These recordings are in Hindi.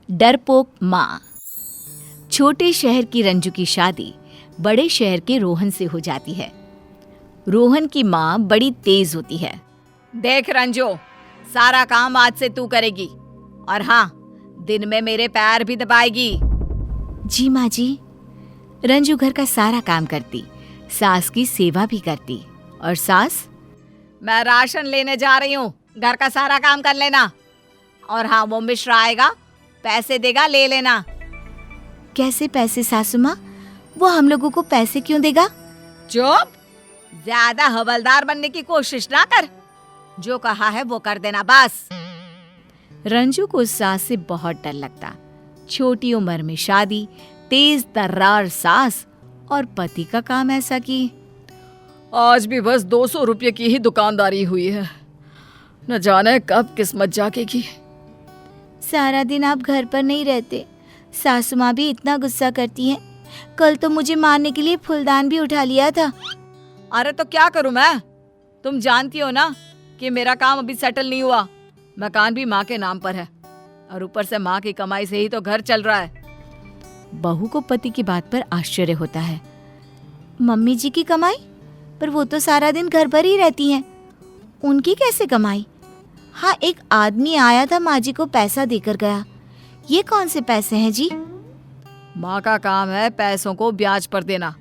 डरपोक माँ। छोटे शहर की रंजू की शादी बड़े शहर के रोहन से हो जाती है। रोहन की माँ बड़ी तेज होती है। देख रंजू, सारा काम आज से तू करेगी और हाँ, दिन में मेरे पैर भी दबाएगी। जी माँ जी। रंजू घर का सारा काम करती, सास की सेवा भी करती। और सास, मैं राशन लेने जा रही हूँ, घर का सारा काम कर लेना। और हाँ, वो मिश्रा आएगा, पैसे देगा, ले लेना। कैसे पैसे सासू माँ? वो हम लोगों को पैसे क्यों देगा? चुप, ज्यादा हवलदार बनने की कोशिश ना कर। जो कहा है वो कर देना बस। रंजू को सास से बहुत डर लगता। छोटी उम्र में शादी, तेज तर्रार सास और पति का काम ऐसा कि आज भी बस 200 रुपये की ही दुकानदारी हुई है। न जाने कब किस्मत जागेगी। सारा दिन आप घर पर नहीं रहते। सासू माँ भी इतना गुस्सा करती हैं। कल तो मुझे मारने के लिए फूलदान भी उठा लिया था। अरे तो क्या करूं मैं? तुम जानती हो ना कि मेरा काम अभी सेटल नहीं हुआ। मकान भी माँ के नाम पर है और ऊपर से माँ की कमाई से ही तो घर चल रहा है। बहू को पति की बात पर आश्चर्य होता है। मम्मी जी की कमाई? पर वो तो सारा दिन घर पर ही रहती हैं। उनकी कैसे कमाई? हाँ, एक आदमी आया था, माँ जी को पैसा देकर गया। ये कौन से पैसे हैं जी? माँ का काम है पैसों को ब्याज पर देना।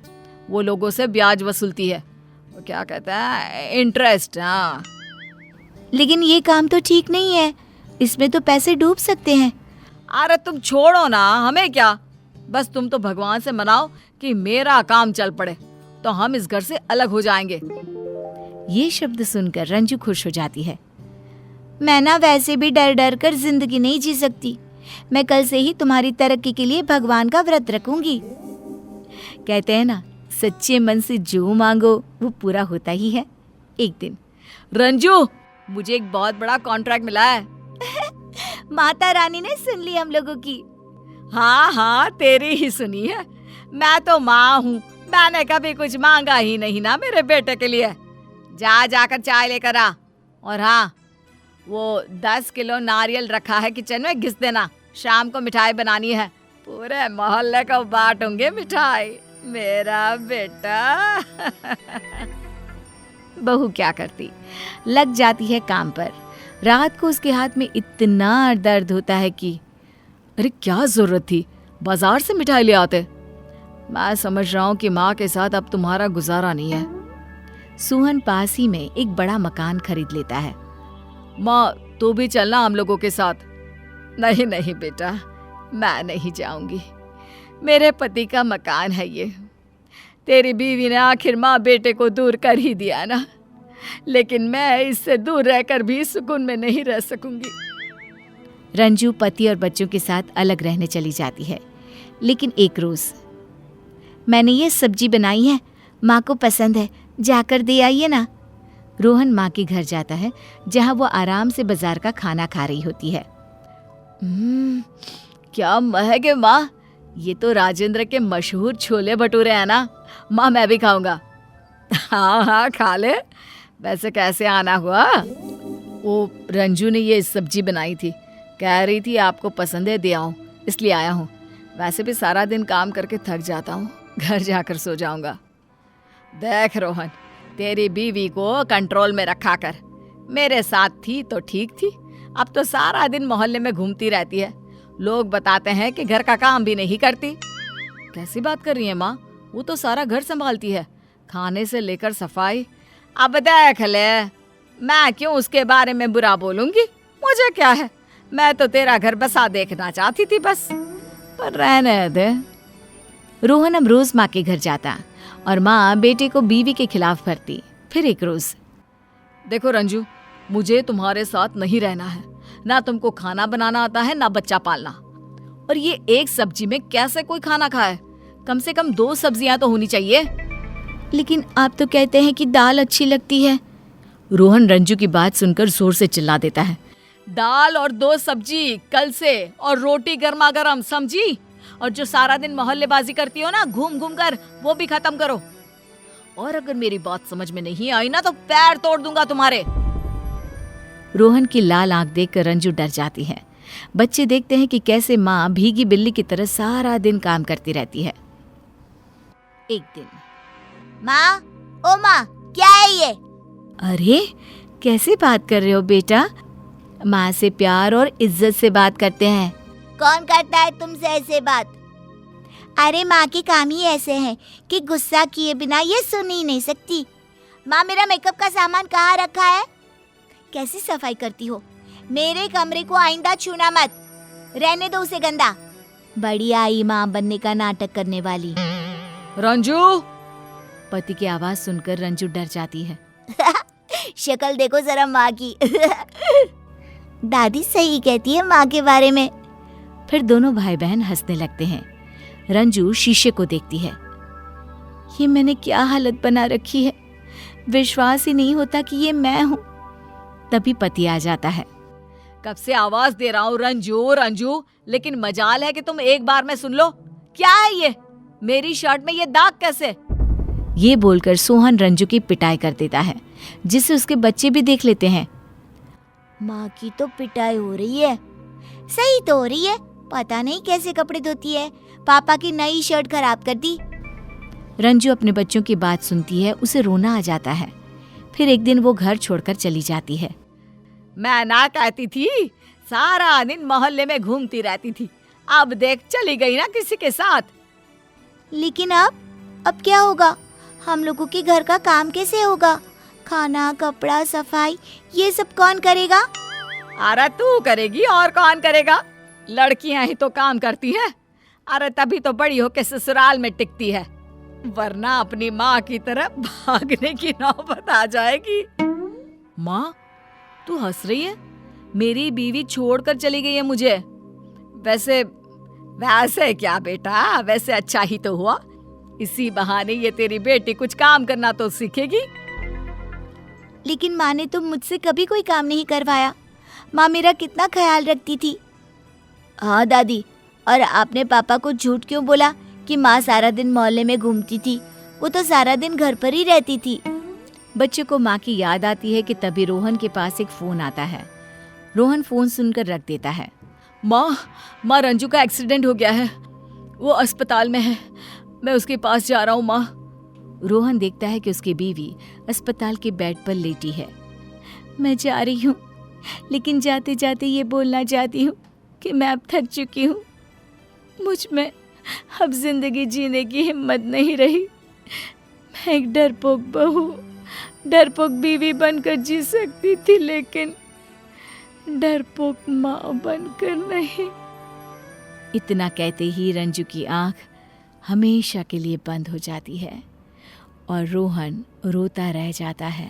वो लोगों से ब्याज वसूलती है। वो क्या कहता है, इंटरेस्ट। हाँ, लेकिन ये काम तो ठीक नहीं है। इसमें तो पैसे डूब सकते हैं। अरे तुम छोड़ो ना, हमें क्या। बस तुम तो भगवान से मनाओ कि मेरा काम चल पड़े, तो हम इस घर से अलग हो जाएंगे। ये शब्द सुनकर रंजू खुश हो जाती है। मैं ना वैसे भी डर डर कर जिंदगी नहीं जी सकती। मैं कल से ही तुम्हारी तरक्की के लिए भगवान का व्रत रखूंगी। कहते हैं ना, सच्चे मन से जो मांगो वो पूरा होता ही है एक दिन। रंजू, मुझे एक बहुत बड़ा कॉन्ट्रैक्ट मिला है। माता रानी ने सुन ली हम लोगों की। हाँ हाँ, तेरी ही सुनी है। मैं तो माँ हूँ, मैंने कभी कुछ मांगा ही नहीं ना मेरे बेटे के लिए। जाकर चाय लेकर आ। और हाँ, वो 10 किलो नारियल रखा है किचन में, घिस देना। शाम को मिठाई बनानी है, पूरे मोहल्ले को बांटूंगे मिठाई, मेरा बेटा। बहू क्या करती, लग जाती है काम पर। रात को उसके हाथ में इतना दर्द होता है कि अरे क्या जरूरत थी, बाजार से मिठाई ले आते। मैं समझ रहा हूँ कि माँ के साथ अब तुम्हारा गुजारा नहीं है। सुहन पास ही में एक बड़ा मकान खरीद लेता है। माँ, तू भी चलना हम लोगों के साथ। नहीं नहीं बेटा, मैं नहीं जाऊंगी। मेरे पति का मकान है ये। तेरी बीवी ने आखिर माँ बेटे को दूर कर ही दिया ना, लेकिन मैं इससे दूर रहकर भी सुकून में नहीं रह सकूंगी। रंजू पति और बच्चों के साथ अलग रहने चली जाती है। लेकिन एक रोज, मैंने ये सब्जी बनाई है, माँ को पसंद है, जाकर दे आइए ना। रोहन माँ के घर जाता है, जहाँ वो आराम से बाजार का खाना खा रही होती है। क्या महक है माँ, ये तो राजेंद्र के मशहूर छोले भटूरे हैं ना। माँ, मैं भी खाऊंगा। हाँ हाँ, खा ले। वैसे कैसे आना हुआ? वो रंजू ने ये सब्जी बनाई थी, कह रही थी आपको पसंद है, दे आऊं, इसलिए आया हूँ। वैसे भी सारा दिन काम करके थक जाता हूँ, घर जाकर सो जाऊंगा। देख रोहन, तेरी बीवी को कंट्रोल में रखा कर। मेरे साथ थी तो ठीक थी, अब तो सारा दिन मोहल्ले में घूमती रहती है। लोग बताते हैं कि घर का काम भी नहीं करती। कैसी बात कर रही है माँ? वो तो सारा घर संभालती है, खाने से लेकर सफाई। अब देख ले, मैं क्यों उसके बारे में बुरा बोलूंगी? मुझे क्या है, मैं तो तेरा घर बसा देखना चाहती थी बस। पर रहने दे। रोहन अब रोज माँ के घर जाता और माँ बेटे को बीवी के खिलाफ भरती। फिर एक रोज, देखो रंजू, मुझे तुम्हारे साथ नहीं रहना है। ना तुमको खाना बनाना आता है, ना बच्चा पालना। और ये एक सब्जी में कैसे कोई खाना खाए? कम से कम 2 सब्जियां तो होनी चाहिए। लेकिन आप तो कहते हैं कि दाल अच्छी लगती है। रोहन रंजू की बात सुनकर जोर से चिल्ला देता है। दाल और 2 सब्जी कल से, और रोटी गर्मा गर्म, समझी? और जो सारा दिन मोहल्लेबाजी करती हो ना घूम घूम कर, वो भी खत्म करो। और अगर मेरी बात समझ में नहीं आई ना तो पैर तोड़ दूंगा तुम्हारे। रोहन की लाल आंख देखकर रंजू डर जाती है बच्चे देखते हैं कि कैसे माँ भीगी बिल्ली की तरह सारा दिन काम करती रहती है। एक दिन, माँ, ओ माँ, क्या है ये? अरे, कैसे बात कर रहे हो बेटा? माँ से प्यार और इज्जत से बात करते हैं। कौन करता है तुमसे ऐसे बात? अरे माँ के काम ही ऐसे हैं कि गुस्सा किए बिना ये सुन ही नहीं सकती। माँ, मेरा मेकअप का सामान कहाँ रखा है? कैसी सफाई करती हो? मेरे कमरे को आइंदा छूना मत, रहने दो उसे गंदा। बड़ी आई माँ बनने का नाटक करने वाली। रंजू! पति की आवाज सुनकर रंजू डर जाती है। शक्ल देखो जरा माँ की। दादी सही कहती है माँ के बारे में। फिर दोनों भाई बहन हंसने लगते हैं। रंजू शीशे को देखती है। ये मैंने क्या हालत बना रखी है, विश्वास ही नहीं होता कि ये मैं हूँ। तभी पति आ जाता है। कब से आवाज दे रहा हूँ रंजू रंजू, लेकिन मजाल है कि तुम एक बार में सुन लो। क्या है ये? मेरी शर्ट में ये दाग कैसे? ये बोलकर सोहन रंजू की पिटाई कर देता है, जिसे उसके बच्चे भी देख लेते हैं। माँ की तो पिटाई हो रही है, सही तो हो रही है। पता नहीं कैसे कपड़े धोती है, पापा की नई शर्ट खराब कर दी। रंजू अपने बच्चों की बात सुनती है, उसे रोना आ जाता है। फिर एक दिन वो घर छोड़कर चली जाती है। मैं ना कहती थी, सारा दिन मोहल्ले में घूमती रहती थी, अब देख चली गई ना किसी के साथ। लेकिन अब क्या होगा? हम लोगों के घर का काम कैसे होगा? खाना, कपड़ा, सफाई, ये सब कौन करेगा? अरे तू करेगी और कौन करेगा? लड़कियां ही तो काम करती हैं। अरे तभी तो बड़ी होके ससुराल में टिकती है, वरना अपनी माँ की तरह भागने की नौबत आ जाएगी। माँ, तू हंस रही है? मेरी बीवी छोड़कर चली गई है मुझे। वैसे क्या बेटा, वैसे अच्छा ही तो हुआ। इसी बहाने ये तेरी बेटी कुछ काम करना तो सीखेगी। लेकिन माँ ने तो मुझसे कभी कोई काम नहीं करवाया। माँ मेरा कितना ख्याल रखती थी। हाँ दादी, और आपने पापा को झूठ क्यों बोला कि माँ सारा दिन मोहल्ले में घूमती थी? वो तो सारा दिन घर पर ही रहती थी। बच्चे को माँ की याद आती है कि तभी रोहन के पास एक फोन आता है। रोहन फोन सुनकर रख देता है। माँ, रंजू का एक्सीडेंट हो गया है, वो अस्पताल में है, मैं उसके पास जा रहा हूँ माँ। रोहन देखता है कि उसकी बीवी अस्पताल के बेड पर लेटी है। मैं जा रही हूँ, लेकिन जाते जाते ये बोलना चाहती हूँ कि मैं अब थक चुकी हूँ। मुझ में अब जिंदगी जीने की हिम्मत नहीं रही। मैं एक डरपोक बहू, डरपोक बीवी बनकर जी सकती थी, लेकिन डरपोक माँ बनकर नहीं। इतना कहते ही रंजू की आंख हमेशा के लिए बंद हो जाती है और रोहन रोता रह जाता है।